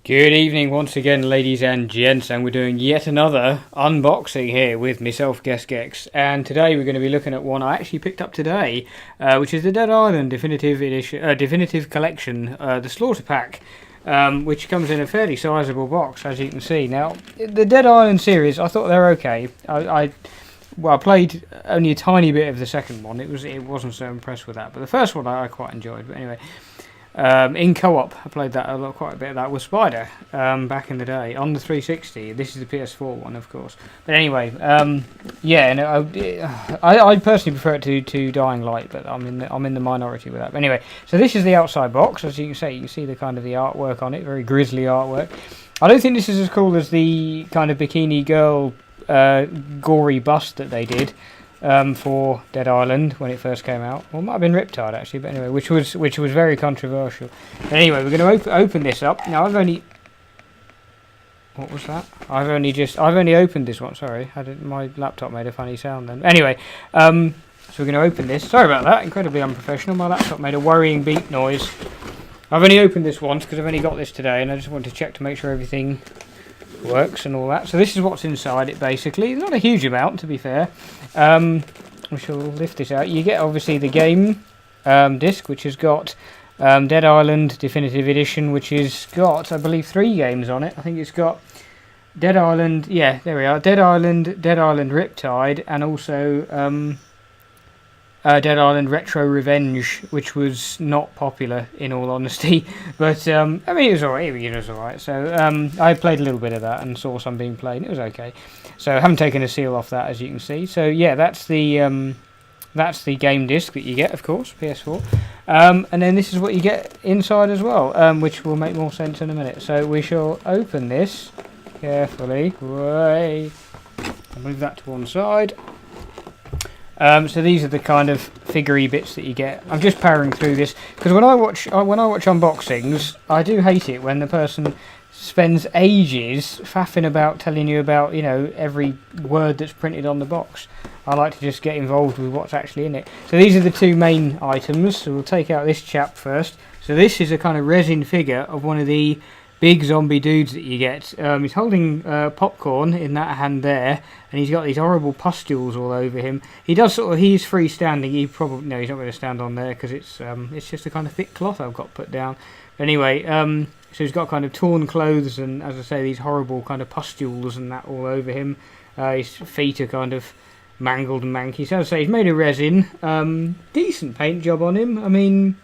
Good evening once again, ladies and gents, and we're doing yet another unboxing here with myself, GuessGex. And today we're going to be looking at one I actually picked up today, which is the Dead Island Definitive Edition, Definitive Collection, the Slaughter Pack, which comes in a fairly sizable box, as you can see. Now, the Dead Island series, I thought they're okay. I played only a tiny bit of the second one. It wasn't so impressed with that, but the first one I quite enjoyed. But anyway. In co-op, I played that quite a bit of that with Spider back in the day on the 360. This is the PS4 one, of course. But anyway, yeah, and I personally prefer it to Dying Light, but I'm in the minority with that. But anyway, so this is the outside box. As you can see the kind of the artwork on it, very grisly artwork. I don't think this is as cool as the kind of bikini girl gory bust that they did. For Dead Island when it first came out. Well, it might have been Riptide actually, but anyway, which was very controversial. But anyway, we're going to open this up. Now I've only... What was that? I've only opened this one, sorry. My laptop made a funny sound then. Anyway, so we're going to open this. Sorry about that, incredibly unprofessional. My laptop made a worrying beep noise. I've only opened this once because I've only got this today and I just wanted to check to make sure everything works and all that. So this is what's inside it basically. Not a huge amount, to be fair. We shall lift this out. You get obviously the game disc, which has got Dead Island Definitive Edition, which has got, I believe, 3 games on it. I think it's got Dead Island, yeah, there we are, Dead Island Riptide, and also Dead Island Retro Revenge, which was not popular in all honesty, but I mean it was alright. So I played a little bit of that and saw some being played. It was okay. So I haven't taken a seal off that, as you can see. So yeah, that's the game disc that you get, of course, PS4, and then this is what you get inside as well, which will make more sense in a minute. So we shall open this carefully. I'll move that to one side. So these are the kind of figurey bits that you get. I'm just powering through this because when I watch unboxings, I do hate it when the person spends ages faffing about telling you about, you know, every word that's printed on the box. I like to just get involved with what's actually in it. So these are the 2 main items. So we'll take out this chap first. So this is a kind of resin figure of one of the big zombie dudes that you get. He's holding popcorn in that hand there, and he's got these horrible pustules all over him. He's freestanding. He's not going to stand on there because it's just a kind of thick cloth I've got put down. Anyway, so he's got kind of torn clothes and, as I say, these horrible kind of pustules and that all over him. His feet are kind of mangled and manky. So as I say, he's made of resin. Decent paint job on him. I mean,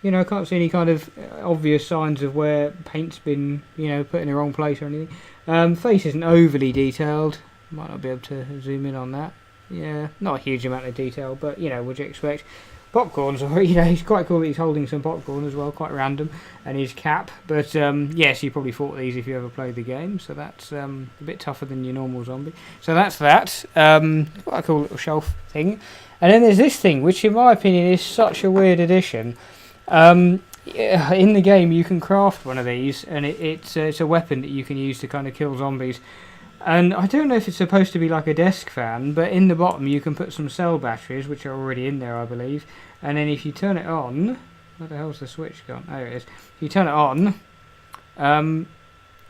you know, I can't see any kind of obvious signs of where paint's been, you know, put in the wrong place or anything. Face isn't overly detailed. Might not be able to zoom in on that. Yeah, not a huge amount of detail, but, you know, what do you expect? Popcorns, or, you know, he's quite cool that he's holding some popcorn as well, quite random, and his cap. But, yes, you probably fought these if you ever played the game, so that's a bit tougher than your normal zombie. So that's that. Quite a cool little shelf thing. And then there's this thing, which in my opinion is such a weird addition. In the game you can craft one of these, and it's a weapon that you can use to kind of kill zombies. And I don't know if it's supposed to be like a desk fan, but in the bottom you can put some cell batteries, which are already in there, I believe. And then if you turn it on, where the hell's the switch gone? Oh, it is. If you turn it on,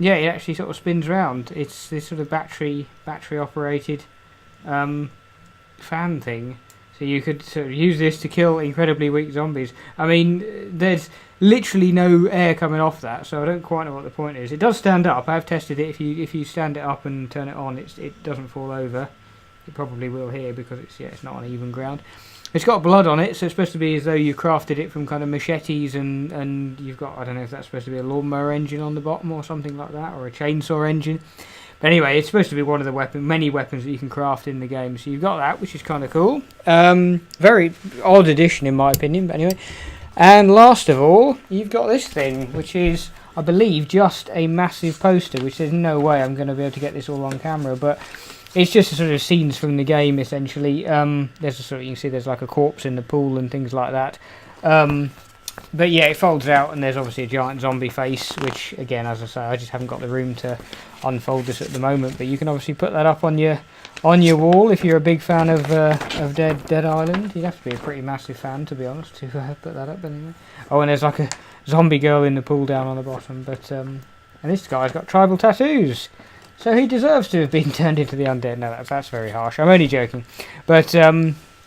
yeah, it actually sort of spins round. It's this sort of battery operated fan thing. So you could sort of use this to kill incredibly weak zombies. I mean, there's literally no air coming off that, so I don't quite know what the point is. It does stand up. I have tested it. If you stand it up and turn it on, it doesn't fall over. It probably will here because it's not on even ground. It's got blood on it, so it's supposed to be as though you crafted it from kind of machetes and you've got, I don't know if that's supposed to be a lawnmower engine on the bottom or something like that, or a chainsaw engine. But anyway, it's supposed to be one of the many weapons that you can craft in the game. So you've got that, which is kind of cool. Very odd addition in my opinion, but anyway. And last of all, you've got this thing, which is, I believe, just a massive poster, which there's no way I'm going to be able to get this all on camera, but it's just a sort of scenes from the game, essentially. There's a sort of, you can see there's like a corpse in the pool and things like that. But yeah, it folds out, and there's obviously a giant zombie face, which, again, as I say, I just haven't got the room to unfold this at the moment. But you can obviously put that up on your wall if you're a big fan of Dead Island. You'd have to be a pretty massive fan, to be honest, to put that up. Anyway. Oh, and there's like a zombie girl in the pool down on the bottom. But And this guy's got tribal tattoos. So he deserves to have been turned into the undead. No, that's very harsh. I'm only joking. But,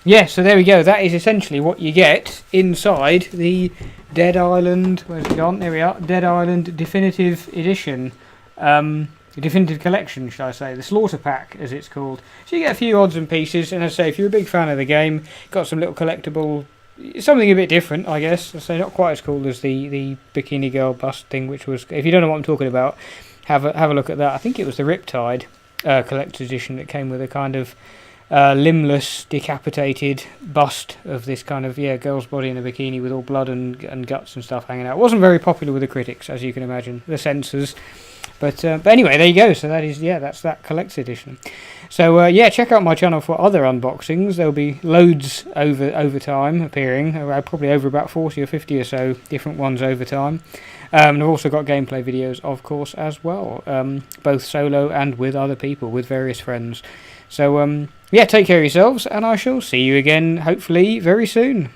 yeah, so there we go. That is essentially what you get inside the Dead Island... Where's it gone? There we are. Dead Island Definitive Edition. Definitive Collection, should I say. The Slaughter Pack, as it's called. So you get a few odds and pieces. And as I say, if you're a big fan of the game, got some little collectible... Something a bit different, I guess. So not quite as cool as the Bikini Girl bust thing, which was... If you don't know what I'm talking about... Have a look at that. I think it was the Riptide collector's edition that came with a kind of limbless, decapitated bust of this kind of girl's body in a bikini with all blood and guts and stuff hanging out. It wasn't very popular with the critics, as you can imagine, the censors. But anyway, there you go. So that is that's that collector's edition. So check out my channel for other unboxings. There'll be loads over time appearing, probably over about 40 or 50 or so different ones over time. And I've also got gameplay videos, of course, as well, both solo and with other people, with various friends. So, take care of yourselves, and I shall see you again, hopefully, very soon.